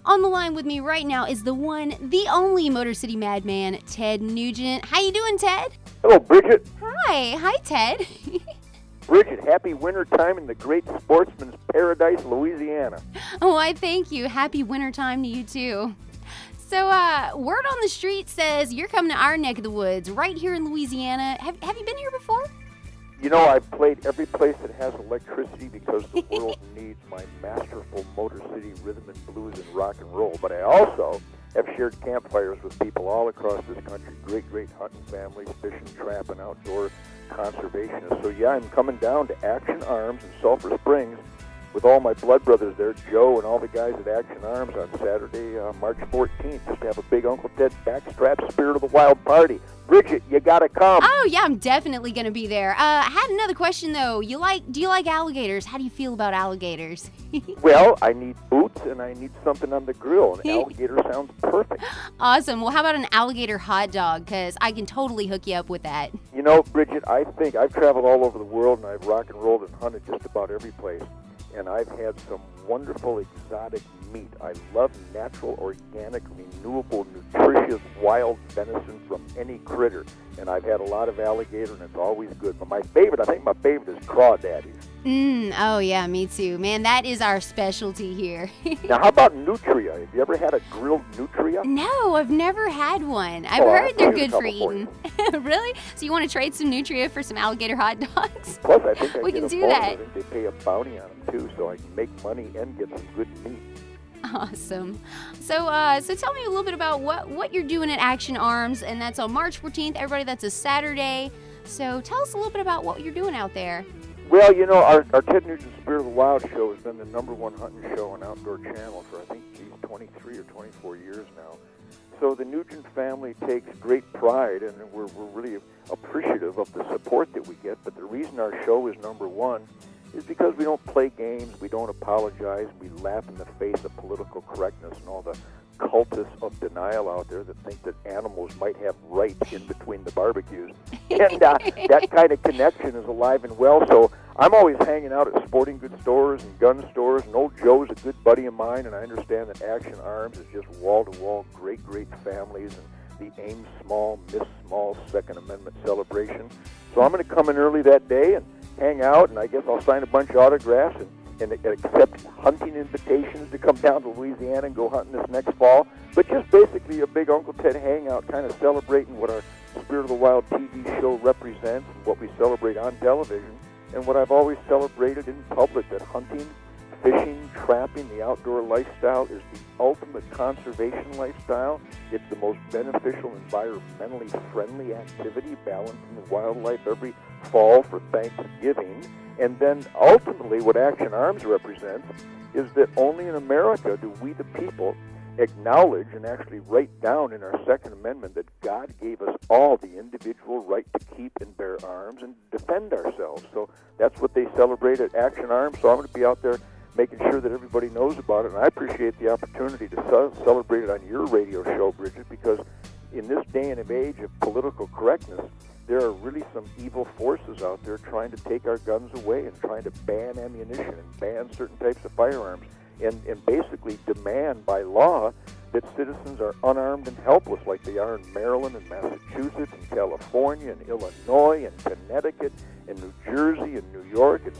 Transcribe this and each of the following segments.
On the line with me right now is the one, the only Motor City Madman, Ted Nugent. How you doing, Ted? Hello, Bridget. Hi, Ted. Bridget, happy winter time in the great sportsman's paradise, Louisiana. Oh, I thank you. Happy wintertime to you, too. So, word on the street says you're coming to our neck of the woods right here in Louisiana. Have you been here before? You know, I've played every place that has electricity because the world needs my masterful Motor City rhythm and blues and rock and roll. But I also have shared campfires with people all across this country, great hunting families, fishing, trapping, outdoor conservationists. So, yeah, I'm coming down to Action Arms in Sulphur Springs with all my blood brothers there, Joe and all the guys at Action Arms on Saturday, March 14th, just to have a big Uncle Ted backstrap Spirit of the Wild party. Bridget, you gotta come. Oh, yeah, I'm definitely going to be there. I had another question, though. Do you like alligators? How do you feel about alligators? Well, I need boots and I need something on the grill. An alligator sounds perfect. Awesome. Well, how about an alligator hot dog? Because I can totally hook you up with that. You know, Bridget, I think I've traveled all over the world and I've rock and rolled and hunted just about every place. And I've had some wonderful exotic meat. I love natural, organic, renewable, nutritious, wild venison from any critter. And I've had a lot of alligator, and it's always good. But I think my favorite is crawdaddies. Oh, yeah, me too. Man, that is our specialty here. Now, how about nutria? Have you ever had a grilled nutria? No, I've never had one. I've heard they're good for eating. Really? So you want to trade some nutria for some alligator hot dogs? Plus, I think we can do bonus. that. I think they pay a bounty on them, too, so I can make money and get some good meat. Awesome. So tell me a little bit about what you're doing at Action Arms, and that's on March 14th. Everybody, that's a Saturday. So tell us a little bit about what you're doing out there. Well, you know, our Ted Nugent Spirit of the Wild show has been the #1 hunting show on Outdoor Channel for, I think, 23 or 24 years now. So the Nugent family takes great pride, and we're really appreciative of the support that we get. But the reason our show is #1 is because we don't play games, we don't apologize, we laugh in the face of political correctness and all the cultists of denial out there that think that animals might have rights in between the barbecues. And that kind of connection is alive and well. So I'm always hanging out at sporting goods stores and gun stores, and old Joe's a good buddy of mine, and I understand that Action Arms is just wall-to-wall great families and the Aim Small, Miss Small Second Amendment celebration. So I'm going to come in early that day and hang out, and I guess I'll sign a bunch of autographs and accept hunting invitations to come down to Louisiana and go hunting this next fall. But just basically a big Uncle Ted hangout, kind of celebrating what our Spirit of the Wild TV show represents and what we celebrate on television, and what I've always celebrated in public, that hunting, fishing, trapping, the outdoor lifestyle is the ultimate conservation lifestyle. It's the most beneficial, environmentally friendly activity, balancing the wildlife every fall for Thanksgiving. And then ultimately what Action Arms represents is that only in America do we, the people, acknowledge and actually write down in our Second Amendment that God gave us all the individual right to keep and bear arms and defend ourselves. So that's what they celebrate at Action Arms. So I'm going to be out there making sure that everybody knows about it. And I appreciate the opportunity to celebrate it on your radio show, Bridget, because in this day and age of political correctness, there are really some evil forces out there trying to take our guns away and trying to ban ammunition and ban certain types of firearms and basically demand by law that citizens are unarmed and helpless like they are in Maryland and Massachusetts and California and Illinois and Connecticut and New Jersey and New York. It's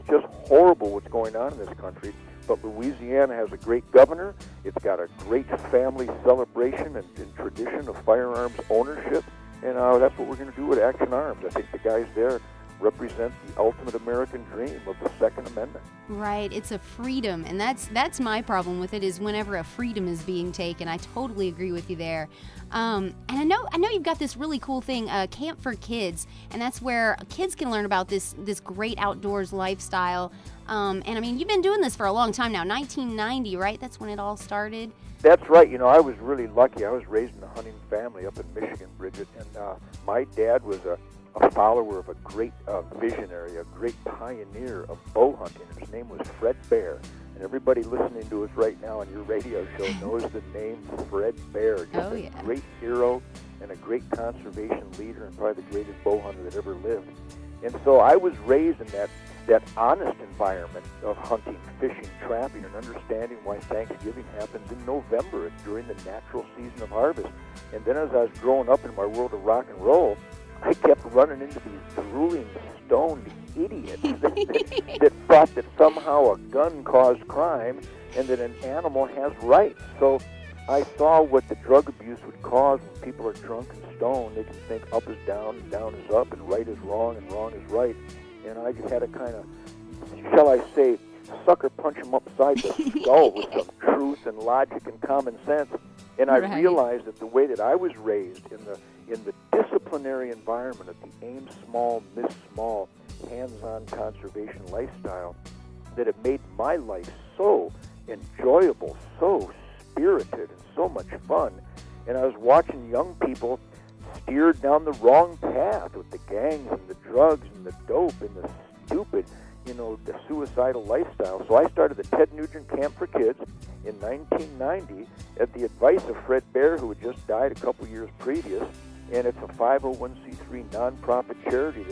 just horrible what's going on in this country. But Louisiana has a great governor. It's got a great family celebration and tradition of firearms ownership. And that's what we're going to do at Action Arms. I think the guys there represent the ultimate American dream of the Second Amendment. Right, it's a freedom, and that's my problem with it, is whenever a freedom is being taken. I totally agree with you there. And I know you've got this really cool thing, Camp for Kids, and that's where kids can learn about this great outdoors lifestyle. And I mean, you've been doing this for a long time now, 1990, right? That's when it all started. That's right. You know, I was really lucky. I was raised in a hunting family up in Michigan, Bridget, and my dad was a follower of a great visionary, a great pioneer of bow hunting. His name was Fred Bear. And everybody listening to us right now on your radio show knows the name Fred Bear. Just a great hero and a great conservation leader and probably the greatest bow hunter that ever lived. And so I was raised in that honest environment of hunting, fishing, trapping, and understanding why Thanksgiving happens in November during the natural season of harvest. And then as I was growing up in my world of rock and roll, I kept running into these drooling, stoned idiots that thought that somehow a gun caused crime and that an animal has rights. So I saw what the drug abuse would cause when people are drunk and stoned. They can think up is down, and down is up, and right is wrong, and wrong is right. And I just had to kind of, shall I say, sucker punch them upside the skull with some truth and logic and common sense. And I realized that the way that I was raised in the disciplinary environment of the aim small, miss small, hands-on conservation lifestyle, that it made my life so enjoyable, so spirited, and so much fun. And I was watching young people steered down the wrong path with the gangs and the drugs and the dope and the stupid, the suicidal lifestyle. So I started the Ted Nugent Camp for Kids in 1990 at the advice of Fred Bear, who had just died a couple years previous. And it's a 501c3 nonprofit charity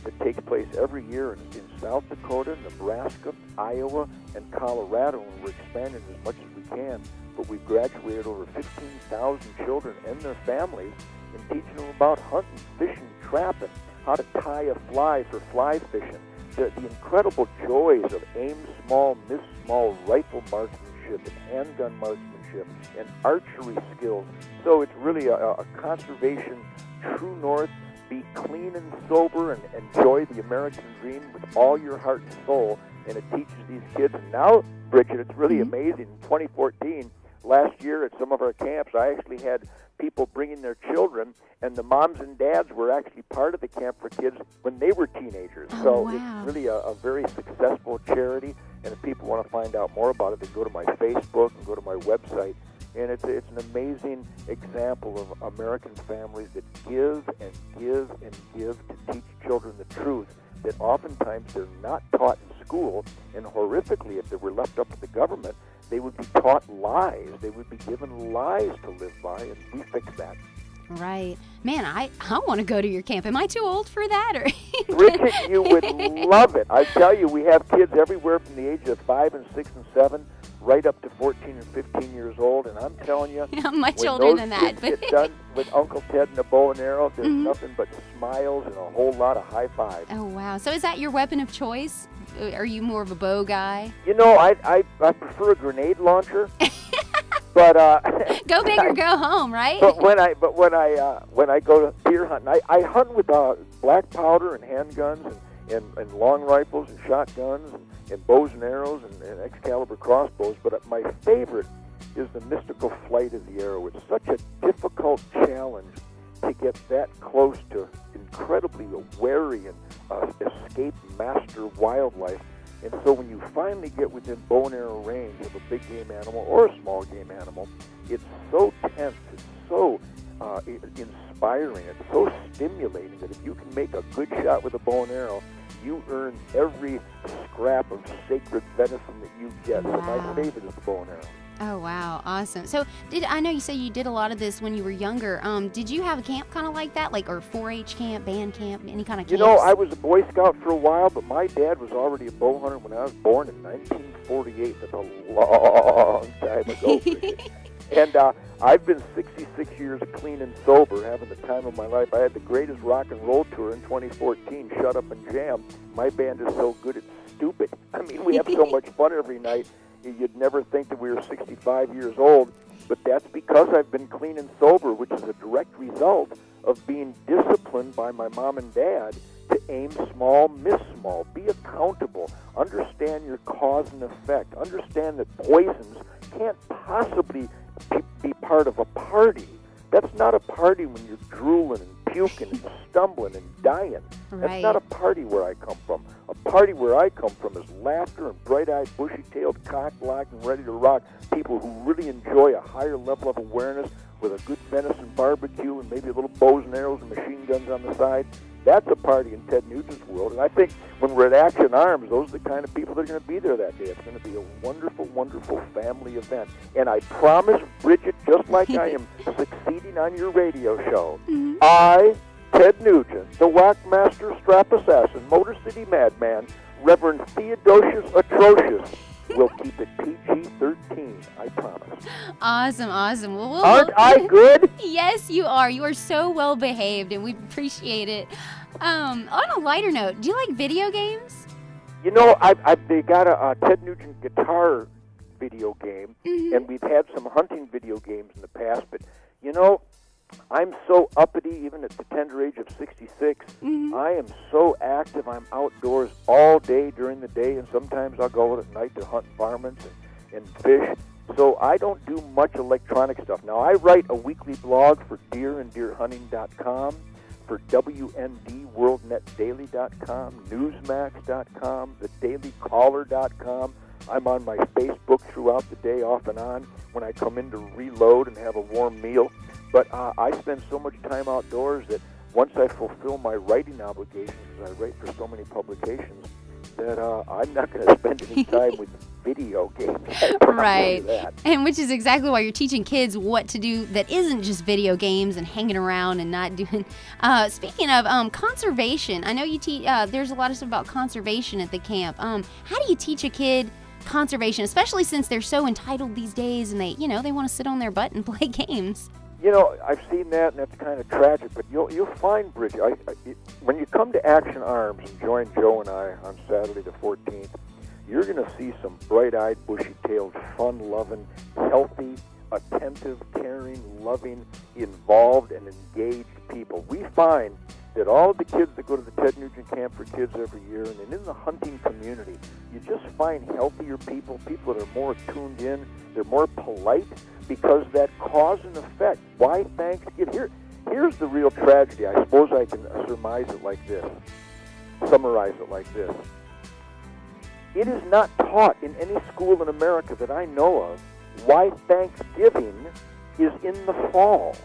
that takes place every year in South Dakota, Nebraska, Iowa, and Colorado. And we're expanding as much as we can. But we've graduated over 15,000 children and their families and teaching them about hunting, fishing, trapping, how to tie a fly for fly fishing, the incredible joys of aim small, miss small, rifle marksmanship, and handgun marksmanship, and archery skills. So it's really a conservation true north. Be clean and sober and enjoy the American dream with all your heart and soul. And it teaches these kids. And now, Bridget, it's really amazing. In 2014, last year at some of our camps, I actually had people bringing their children, and the moms and dads were actually part of the Camp for Kids when they were teenagers. So it's really a very successful charity, and if people want to find out more about it, they go to my Facebook and go to my website. And it's an amazing example of American families that give and give and give to teach children the truth that oftentimes they're not taught in school, and horrifically, if they were left up to the government, they would be taught lies. They would be given lies to live by, and we fix that. Right. Man, I want to go to your camp. Am I too old for that? Or Bridget, you would love it. I tell you, we have kids everywhere from the age of 5 and 6 and 7 right up to 14 and 15 years old, and I'm telling you, I'm much older than that. When those kids get done with Uncle Ted and a bow and arrow, there's nothing but smiles and a whole lot of high fives. Oh, wow. So is that your weapon of choice? Are you more of a bow guy? I prefer a grenade launcher. But go big or go home, right? But when I go to deer hunting, I hunt with black powder and handguns and long rifles and shotguns and bows and arrows and Excalibur crossbows. But my favorite is the mystical flight of the arrow. It's such a difficult challenge to get that close to incredibly wary and escape master wildlife. And so when you finally get within bow and arrow range of a big game animal or a small game animal, it's so tense, it's so inspiring, it's so stimulating that if you can make a good shot with a bow and arrow, you earn every scrap of sacred venison that you get. Wow. So my favorite is the bow and arrow. Oh, wow. Awesome. So I know you said you did a lot of this when you were younger. Did you have a camp kind of like that, or 4-H camp, band camp, any kind of camp? I was a Boy Scout for a while, but my dad was already a bow hunter when I was born in 1948. That's a long time ago. And I've been 66 years clean and sober, having the time of my life. I had the greatest rock and roll tour in 2014, Shut Up and Jam. My band is so good, it's stupid. I mean, we have so much fun every night. You'd never think that we were 65 years old, but that's because I've been clean and sober, which is a direct result of being disciplined by my mom and dad to aim small, miss small, be accountable, understand your cause and effect, understand that poisons can't possibly be part of a party. That's not a party when you're drooling and puking and stumbling and dying. Right. That's not a party where I come from. A party where I come from is laughter and bright-eyed, bushy-tailed, cock-blocked, and ready to rock people who really enjoy a higher level of awareness with a good venison barbecue and maybe a little bows and arrows and machine guns on the side. That's a party in Ted Nugent's world. And I think when we're at Action Arms, those are the kind of people that are going to be there that day. It's going to be a wonderful, wonderful family event. And I promise, Bridget, just like I am succeeding on your radio show, I Ted Nugent, the Whackmaster Strap Assassin, Motor City Madman, Reverend Theodosius Atrocious, will keep it PG-13, I promise. Awesome, awesome. Well, Aren't I good? Yes, you are. You are so well behaved, and we appreciate it. On a lighter note, do you like video games? You know, they got a Ted Nugent guitar video game, and we've had some hunting video games in the past, but, you know, I'm so uppity, even at the tender age of 66. I am so active. I'm outdoors all day during the day, and sometimes I'll go out at night to hunt varmints and fish. So I don't do much electronic stuff. Now, I write a weekly blog for deeranddeerhunting.com, for WNDWorldNetDaily.com, Newsmax.com, thedailycaller.com. I'm on my Facebook throughout the day, off and on, when I come in to reload and have a warm meal. But I spend so much time outdoors that once I fulfill my writing obligations, because I write for so many publications, that I'm not going to spend any time with video games. Right. And which is exactly why you're teaching kids what to do that isn't just video games and hanging around and not doing. Speaking of conservation, I know you teach. There's a lot of stuff about conservation at the camp. How do you teach a kid conservation, especially since they're so entitled these days and they want to sit on their butt and play games? You know, I've seen that, and that's kind of tragic. But you'll find, Bridget, when you come to Action Arms and join Joe and I on Saturday the 14th, you're going to see some bright-eyed, bushy-tailed, fun-loving, healthy, attentive, caring, loving, involved, and engaged people. We find that all of the kids that go to the Ted Nugent Camp for Kids every year, and then in the hunting community, you just find healthier people that are more tuned in, they're more polite, because that cause and effect. Why Thanksgiving? Here's the real tragedy. I suppose I can summarize it like this. It is not taught in any school in America that I know of why Thanksgiving is in the fall.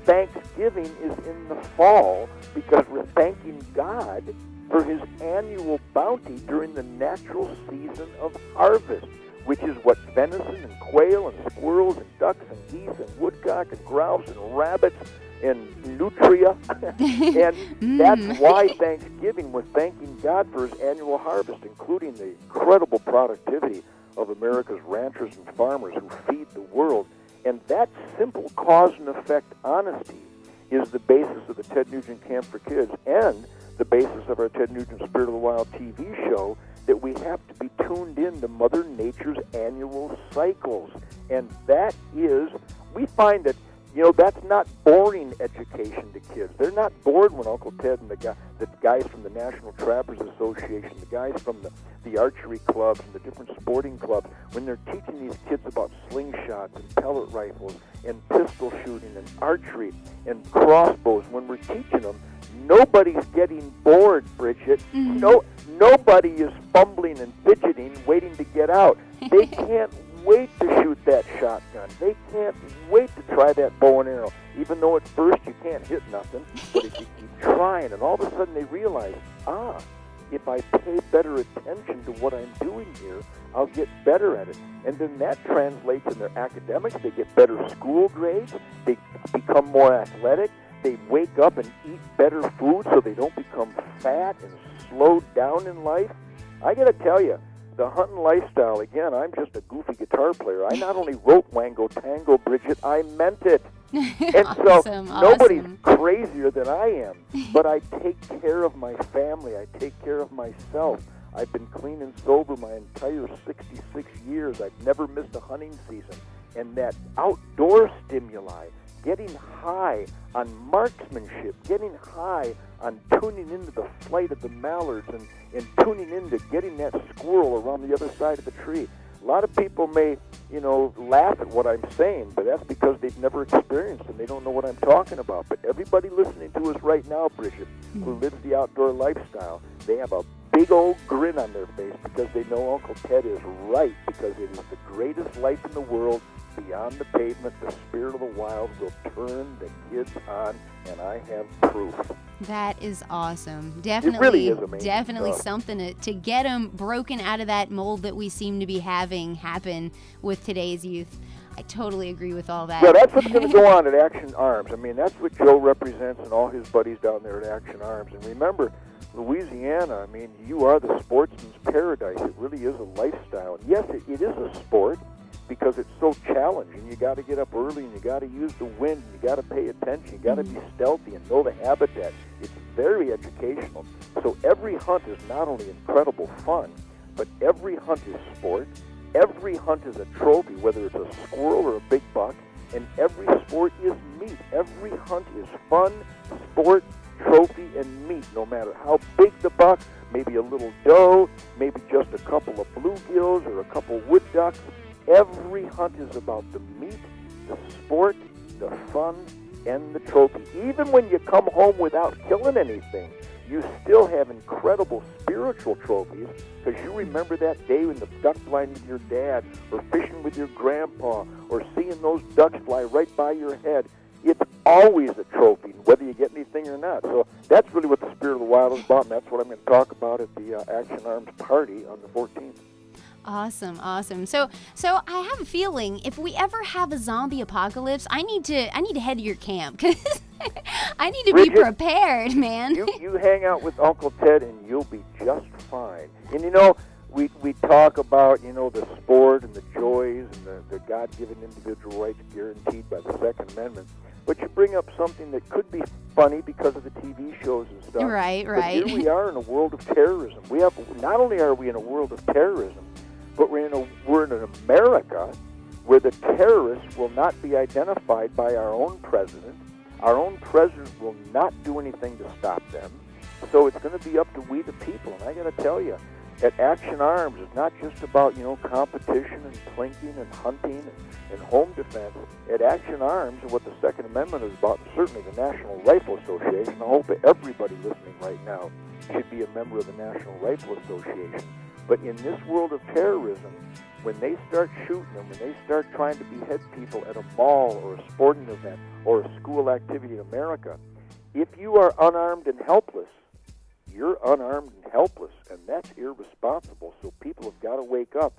Thanksgiving is in the fall because we're thanking God for his annual bounty during the natural season of harvest, which is what venison and quail and squirrels and ducks and geese and woodcock and grouse and rabbits and nutria. And that's why Thanksgiving, we're thanking God for his annual harvest, including the incredible productivity of America's ranchers and farmers who feed the world. And that simple cause and effect honesty is the basis of the Ted Nugent Camp for Kids and the basis of our Ted Nugent Spirit of the Wild TV show, that we have to be tuned in to Mother Nature's annual cycles. And that is, we find that, that's not boring education to kids. They're not bored when Uncle Ted and the guys from the National Trappers Association, the guys from the archery clubs and the different sporting clubs, when they're teaching these kids about slingshots and pellet rifles and pistol shooting and archery and crossbows, when we're teaching them, nobody's getting bored, Bridget. Nobody is fumbling and fidgeting, waiting to get out. They can't wait to shoot that shotgun. They can't wait to try that bow and arrow, even though at first you can't hit nothing. But if you keep trying, and all of a sudden they realize, if I pay better attention to what I'm doing here, I'll get better at it. And then that translates in their academics. They get better school grades. They become more athletic. They wake up and eat better food so they don't become fat and slowed down in life. I got to tell you, the hunting lifestyle, again, I'm just a goofy guitar player. I not only wrote Wango Tango, Bridget, I meant it. And Awesome. Nobody's crazier than I am. But I take care of my family. I take care of myself. I've been clean and sober my entire 66 years. I've never missed a hunting season. And that outdoor stimuli, getting high on marksmanship, getting high on tuning into the flight of the mallards and tuning into getting that squirrel around the other side of the tree. A lot of people may, laugh at what I'm saying, but that's because they've never experienced and they don't know what I'm talking about. But everybody listening to us right now, Bridget, who lives the outdoor lifestyle, they have a big old grin on their face because they know Uncle Ted is right, because it is the greatest life in the world, beyond the pavement, the spirit of the wild will turn the kids on, and I have proof. That is awesome. Definitely, it really is amazing definitely stuff. Something to get them broken out of that mold that we seem to be having happen with today's youth. I totally agree with all that. Yeah, that's what's going to go on at Action Arms. I mean, that's what Joe represents and all his buddies down there at Action Arms. And remember, Louisiana, I mean, you are the sportsman's paradise. It really is a lifestyle. And yes, it is a sport because it's so challenging. You got to get up early and you got to use the wind. And you got to pay attention. You got to be stealthy and know the habitat. It's very educational. So every hunt is not only incredible fun, but every hunt is sport. Every hunt is a trophy, whether it's a squirrel or a big buck, and every sport is meat. Every hunt is fun, sport, trophy, and meat, no matter how big the buck, maybe a little doe, maybe just a couple of bluegills or a couple wood ducks. Every hunt is about the meat, the sport, the fun, and the trophy. Even when you come home without killing anything, you still have incredible spiritual trophies because you remember that day when the duck blind with your dad or fishing with your grandpa or seeing those ducks fly right by your head. It's always a trophy, whether you get anything or not. So that's really what the Spirit of the Wild is about, and that's what I'm going to talk about at the Action Arms party on the 14th. Awesome, awesome. So I have a feeling if we ever have a zombie apocalypse, I need to head to your camp because I need to Bridget, be prepared, man. You hang out with Uncle Ted and you'll be just fine. And you know, we talk about, you know, the sport and the joys and the God-given individual rights guaranteed by the Second Amendment. But you bring up something that could be funny because of the TV shows and stuff. Right. But here we are in a world of terrorism. Not only are we in a world of terrorism, but we're in an America where the terrorists will not be identified by our own president. Our own president will not do anything to stop them. So it's going to be up to we the people. And I got to tell you, at Action Arms, it's not just about, you know, competition and plinking and hunting and home defense. At Action Arms, and what the Second Amendment is about, and certainly the National Rifle Association, I hope that everybody listening right now should be a member of the National Rifle Association. But in this world of terrorism, when they start shooting and when they start trying to behead people at a mall or a sporting event or a school activity in America, if you are unarmed and helpless, you're unarmed and helpless, and that's irresponsible. So people have got to wake up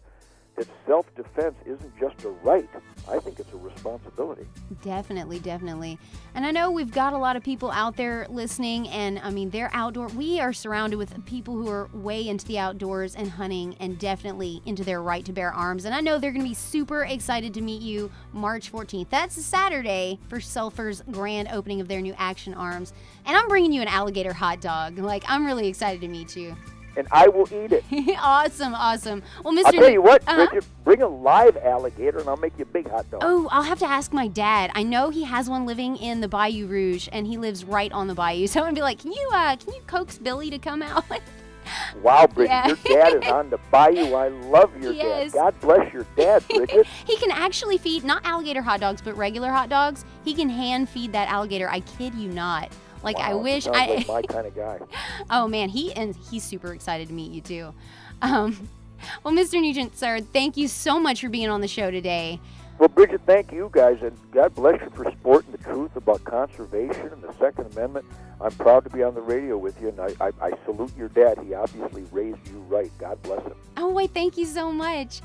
that self-defense isn't just a right. I think it's a responsibility. Definitely, definitely. And I know we've got a lot of people out there listening, and I mean, they're outdoor. We are surrounded with people who are way into the outdoors and hunting and definitely into their right to bear arms. And I know they're going to be super excited to meet you March 14th. That's a Saturday for Sulphur's grand opening of their new Action Arms. And I'm bringing you an alligator hot dog. Like, I'm really excited to meet you. And I will eat it. Awesome, awesome. Well, Mr. I'll tell you what, Bridget, bring a live alligator and I'll make you a big hot dog. Oh, I'll have to ask my dad. I know he has one living in the Bayou Rouge, and he lives right on the bayou. So I'm going to be like, can you coax Billy to come out? Wow, Bridget, Yeah. your dad is on the bayou. I love your Yes. dad. God bless your dad, Bridget. He can actually feed, not alligator hot dogs, but regular hot dogs. He can hand feed that alligator. I kid you not. Like, Wow, I wish sounds like my kind of guy. Oh, man, he's super excited to meet you, too. Well, Mr. Nugent, sir, thank you so much for being on the show today. Well, Bridget, thank you guys, and God bless you for sporting the truth about conservation and the Second Amendment. I'm proud to be on the radio with you, and I salute your dad. He obviously raised you right. God bless him. Oh, wait, thank you so much.